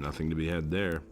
Nothing to be had there.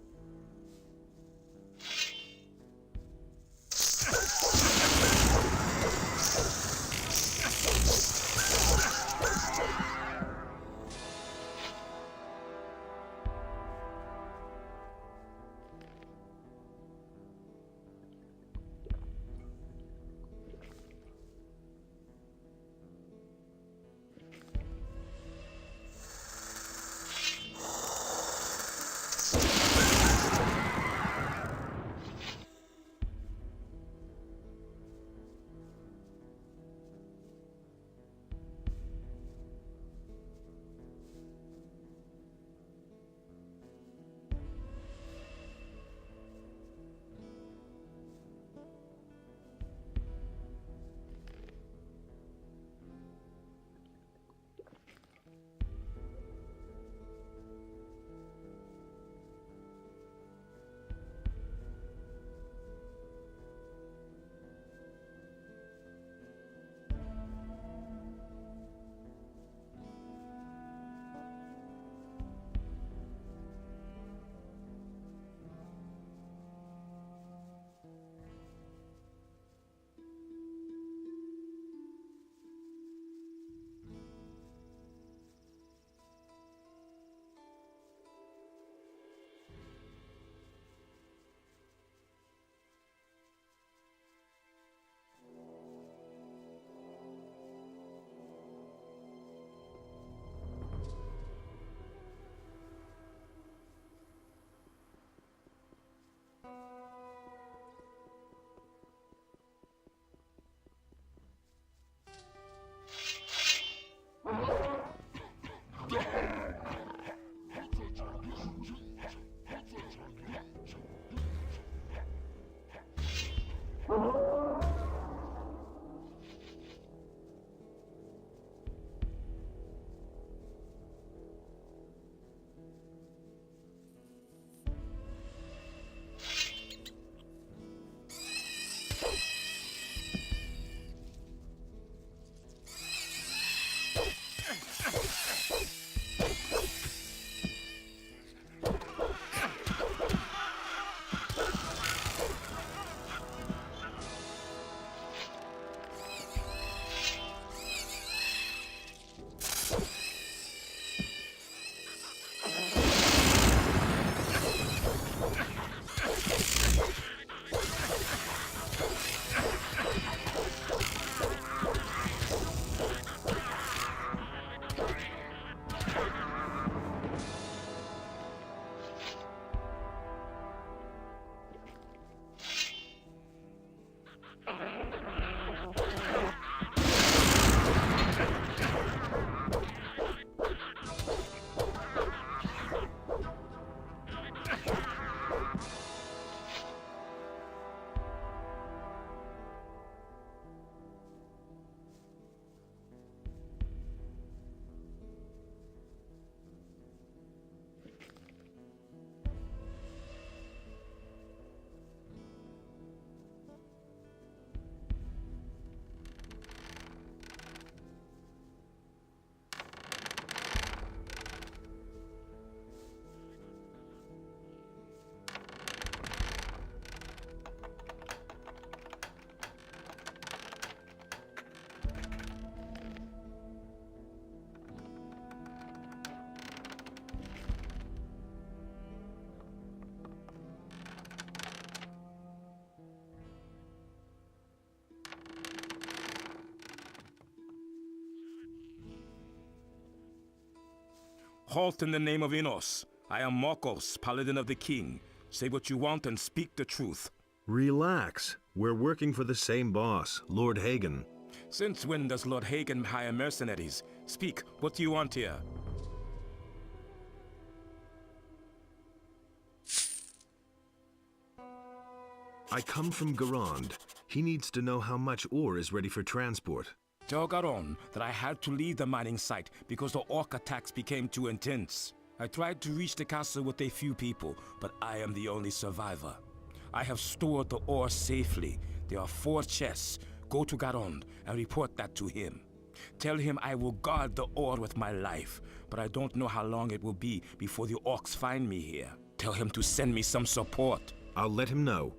Halt in the name of Enos. I am Marcos, Paladin of the King. Say what you want and speak the truth. Relax. We're working for the same boss, Lord Hagen. Since when does Lord Hagen hire mercenaries? Speak, what do you want here? I come from Garand. He needs to know how much ore is ready for transport. Tell Garon that I had to leave the mining site because the orc attacks became too intense. I tried to reach the castle with a few people, but I am the only survivor. I have stored the ore safely. There are 4 chests. Go to Garon and report that to him. Tell him I will guard the ore with my life, but I don't know how long it will be before the orcs find me here. Tell him to send me some support. I'll let him know.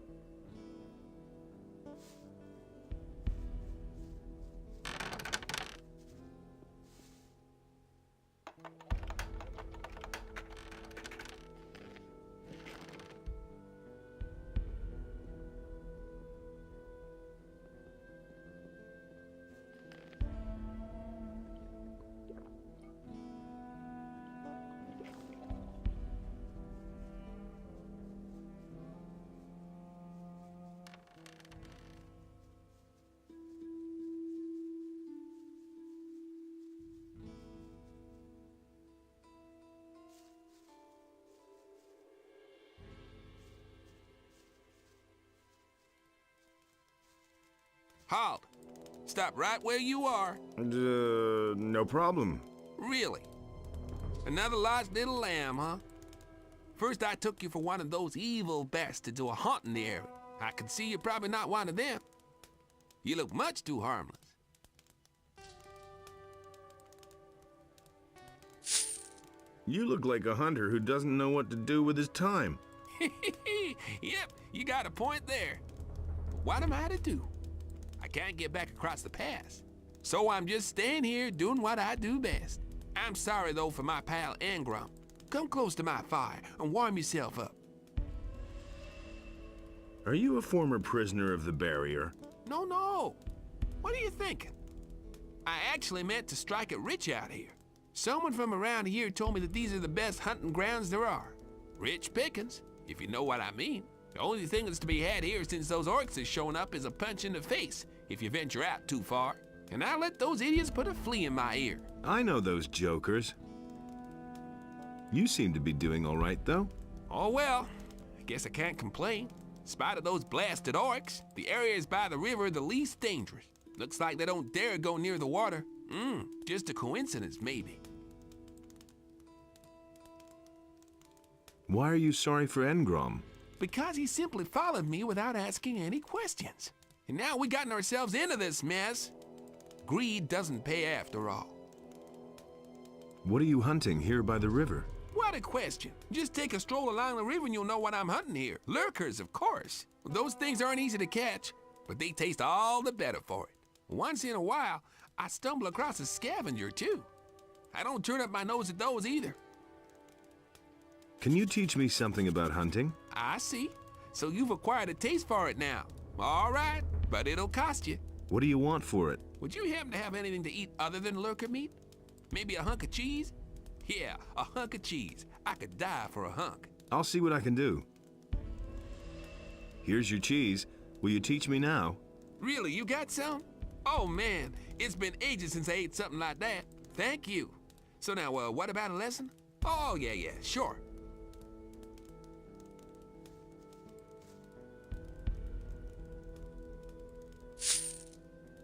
Halt! Stop right where you are. No problem. Really? Another lost little lamb, huh? First I took you for one of those evil bastards to a hunt in the area. I can see you're probably not one of them. You look much too harmless. You look like a hunter who doesn't know what to do with his time. Yep, you got a point there. What am I to do? I can't get back across the pass. So I'm just staying here doing what I do best. I'm sorry though for my pal Engrom. Come close to my fire and warm yourself up. Are you a former prisoner of the barrier? No. What are you thinking? I actually meant to strike it rich out here. Someone from around here told me that these are the best hunting grounds there are. Rich pickings, if you know what I mean. The only thing that's to be had here since those orcs have shown up is a punch in the face if you venture out too far. And I let those idiots put a flea in my ear. I know those jokers. You seem to be doing all right, though. Oh well, I guess I can't complain. In spite of those blasted orcs, the areas by the river the least dangerous. Looks like they don't dare go near the water. Just a coincidence, maybe. Why are you sorry for Engrom? Because he simply followed me without asking any questions. And now we gotten ourselves into this mess. Greed doesn't pay after all. What are you hunting here by the river? What a question. Just take a stroll along the river and you'll know what I'm hunting here. Lurkers, of course. Those things aren't easy to catch, but they taste all the better for it. Once in a while, I stumble across a scavenger, too. I don't turn up my nose at those either. Can you teach me something about hunting? I see. So you've acquired a taste for it now. All right, but it'll cost you. What do you want for it? Would you happen to have anything to eat other than lurker meat? Maybe a hunk of cheese? Yeah, a hunk of cheese. I could die for a hunk. I'll see what I can do. Here's your cheese. Will you teach me now? Really, you got some? Oh man, it's been ages since I ate something like that. Thank you. So now, what about a lesson? Oh, yeah, sure.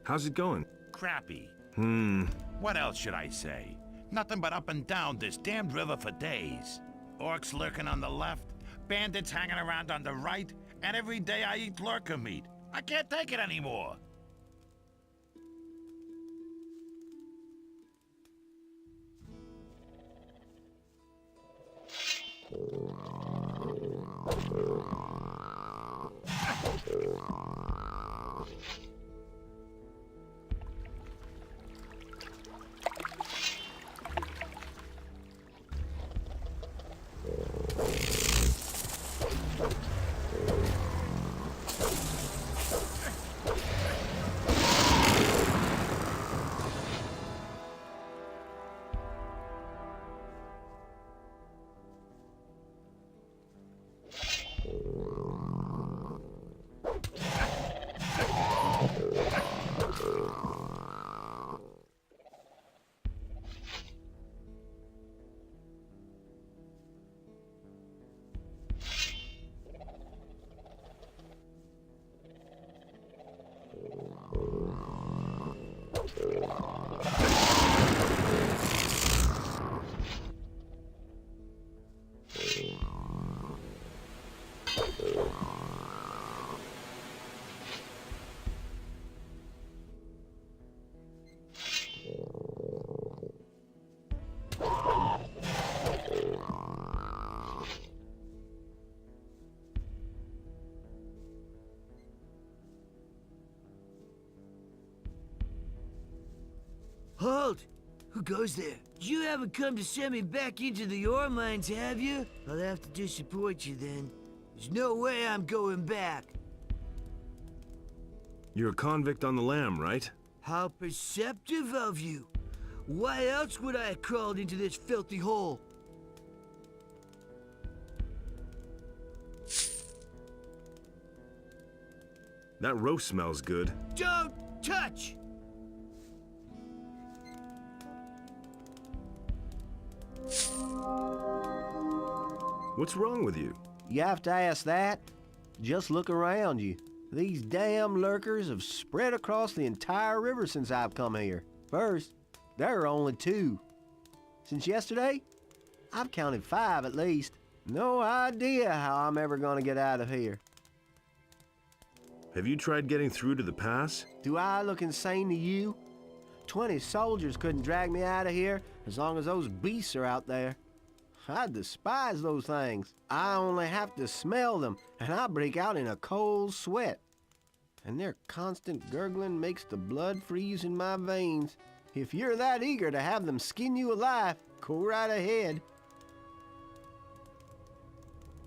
How's it going? Crappy. What else should I say? Nothing but up and down this damned river for days. Orcs lurking on the left, bandits hanging around on the right, and every day I eat lurker meat. I can't take it anymore. Who goes there? You haven't come to send me back into the ore mines, have you? I'll have to disappoint you then. There's no way I'm going back. You're a convict on the lam, right? How perceptive of you. Why else would I have crawled into this filthy hole? That roast smells good. Don't touch! What's wrong with you? You have to ask that? Just look around you. These damn lurkers have spread across the entire river since I've come here. First, there are only 2. Since yesterday, I've counted 5 at least. No idea how I'm ever gonna get out of here. Have you tried getting through to the pass? Do I look insane to you? 20 soldiers couldn't drag me out of here as long as those beasts are out there. I despise those things. I only have to smell them, and I break out in a cold sweat. And their constant gurgling makes the blood freeze in my veins. If you're that eager to have them skin you alive, go right ahead.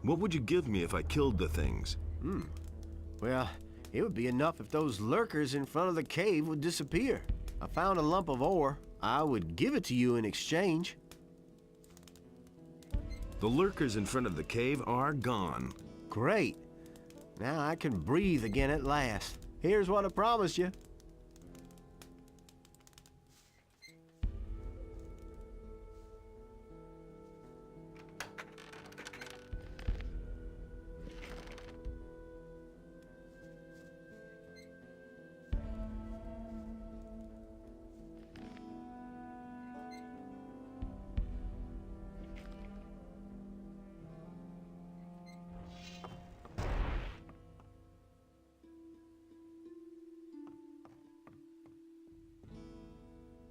What would you give me if I killed the things? Well, it would be enough if those lurkers in front of the cave would disappear. I found a lump of ore. I would give it to you in exchange. The lurkers in front of the cave are gone. Great. Now I can breathe again at last. Here's what I promised you.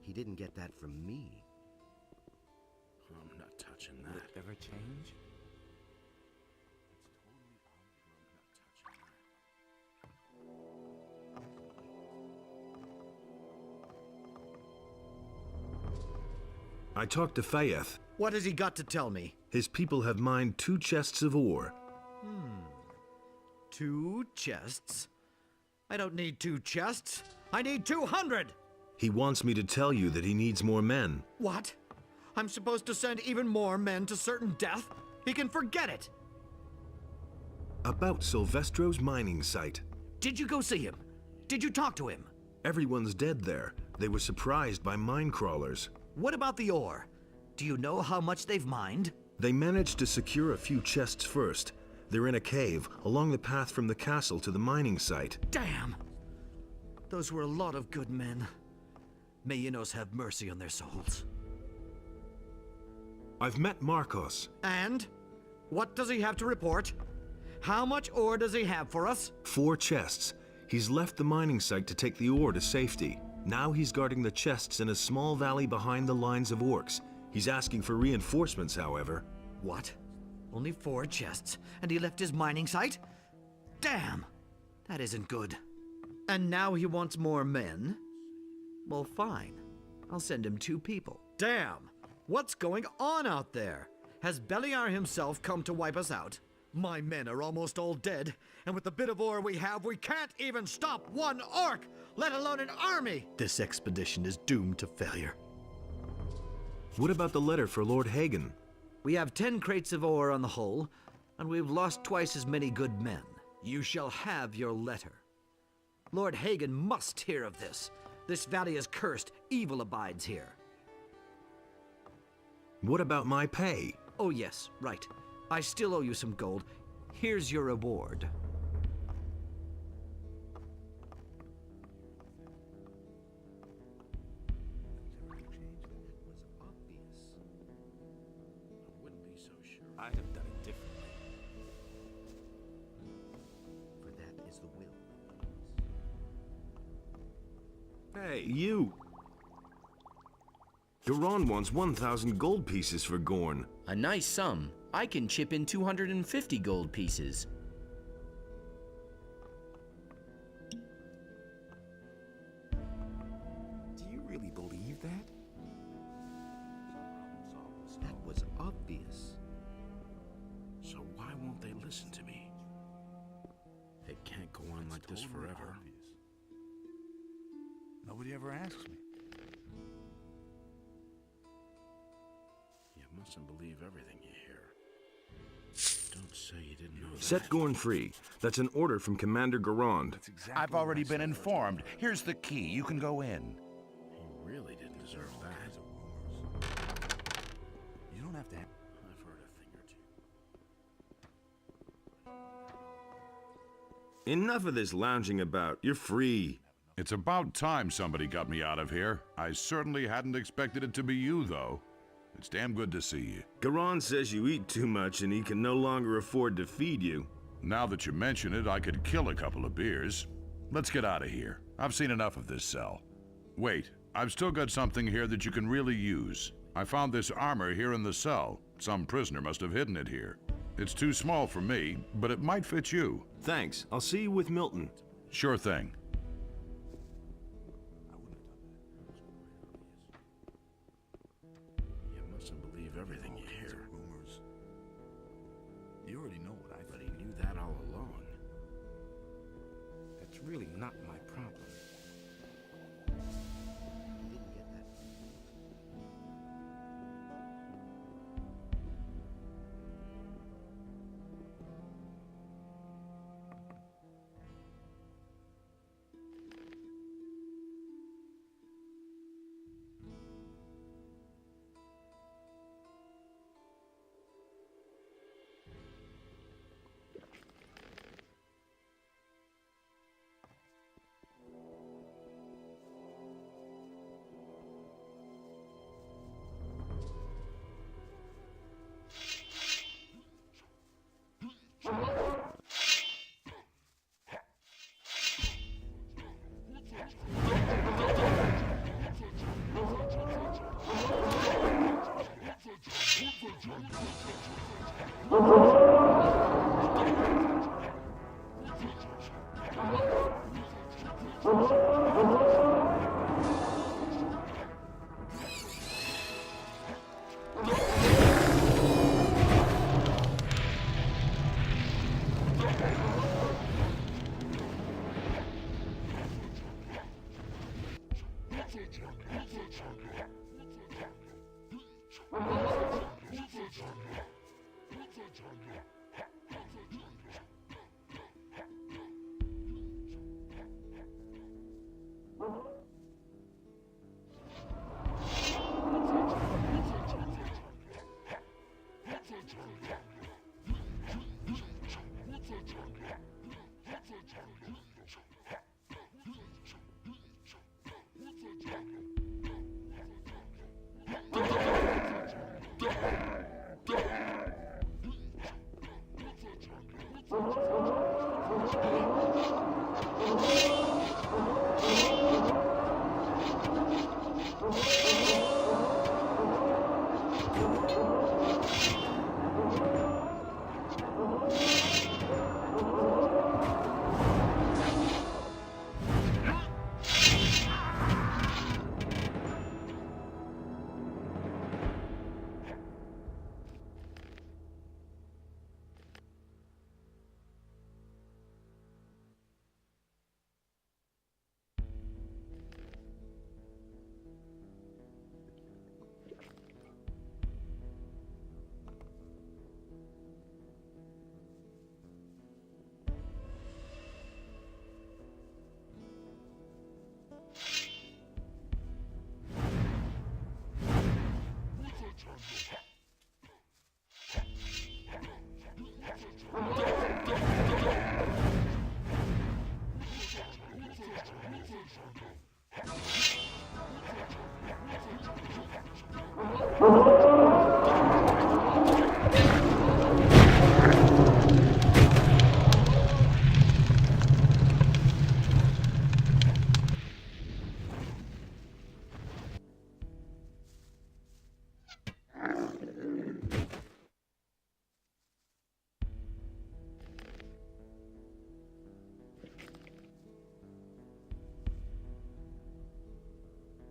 He didn't get that from me. I'm not touching that. Will it ever change? I talked to Fayeth. What has he got to tell me? His people have mined 2 chests of ore. 2 chests? I don't need 2 chests. I need 200! He wants me to tell you that he needs more men. What? I'm supposed to send even more men to certain death? He can forget it! About Silvestro's mining site. Did you go see him? Did you talk to him? Everyone's dead there. They were surprised by mine crawlers. What about the ore? Do you know how much they've mined? They managed to secure a few chests first. They're in a cave, along the path from the castle to the mining site. Damn! Those were a lot of good men. May Inos have mercy on their souls. I've met Marcos. And? What does he have to report? How much ore does he have for us? 4 chests. He's left the mining site to take the ore to safety. Now he's guarding the chests in a small valley behind the lines of orcs. He's asking for reinforcements, however. What? Only 4 chests, and he left his mining site? Damn! That isn't good. And now he wants more men? Well, fine. I'll send him 2 people. Damn! What's going on out there? Has Beliar himself come to wipe us out? My men are almost all dead, and with the bit of ore we have, we can't even stop one orc, let alone an army! This expedition is doomed to failure. What about the letter for Lord Hagen? We have 10 crates of ore on the hull, and we've lost twice as many good men. You shall have your letter. Lord Hagen must hear of this. This valley is cursed. Evil abides here. What about my pay? Oh yes, right. I still owe you some gold. Here's your reward. I have done it differently. For that is the will. Hey, you! Garon wants 1,000 gold pieces for Gorn. A nice sum. I can chip in 250 gold pieces. Do you really believe that? listen to me. It can't go on like this forever. Nobody ever asks me. You mustn't believe everything you hear. Don't say you didn't know that. Set Gorn free. That's an order from Commander Garand. I've already been informed. Here's the key. You can go in. He really didn't deserve that. You don't have to. I've heard a thing or two. Enough of this lounging about. You're free. It's about time somebody got me out of here. I certainly hadn't expected it to be you, though. It's damn good to see you. Garand says you eat too much and he can no longer afford to feed you. Now that you mention it, I could kill a couple of beers. Let's get out of here. I've seen enough of this cell. Wait, I've still got something here that you can really use. I found this armor here in the cell. Some prisoner must have hidden it here. It's too small for me, but it might fit you. Thanks. I'll see you with Milton. Sure thing. You mustn't believe everything you hear. Rumors. You already know what I But think. he knew that all along. That's really not my problem.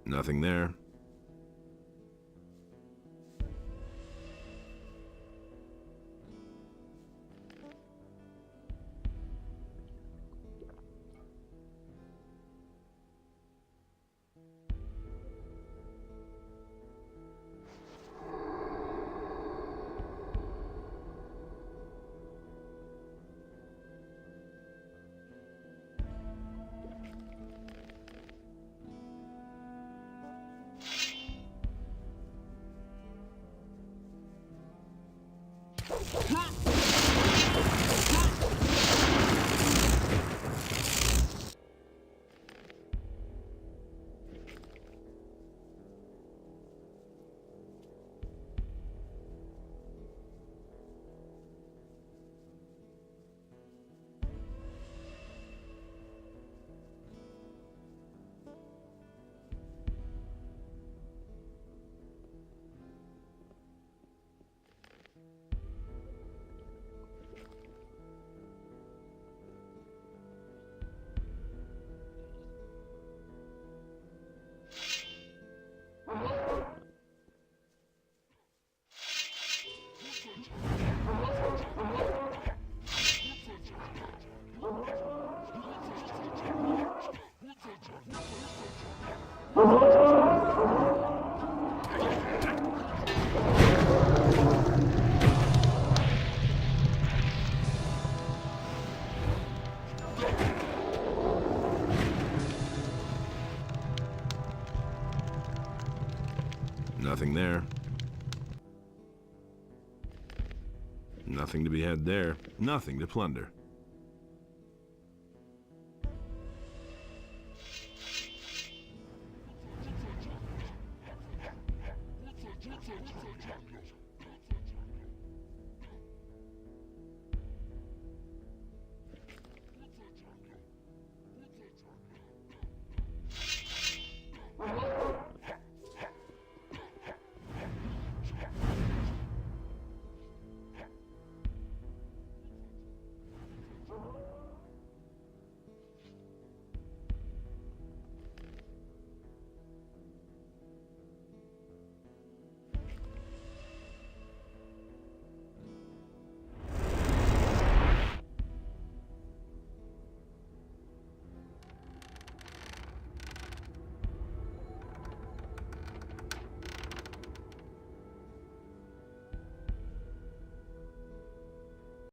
Nothing there. Nothing there. Nothing to be had there. Nothing to plunder.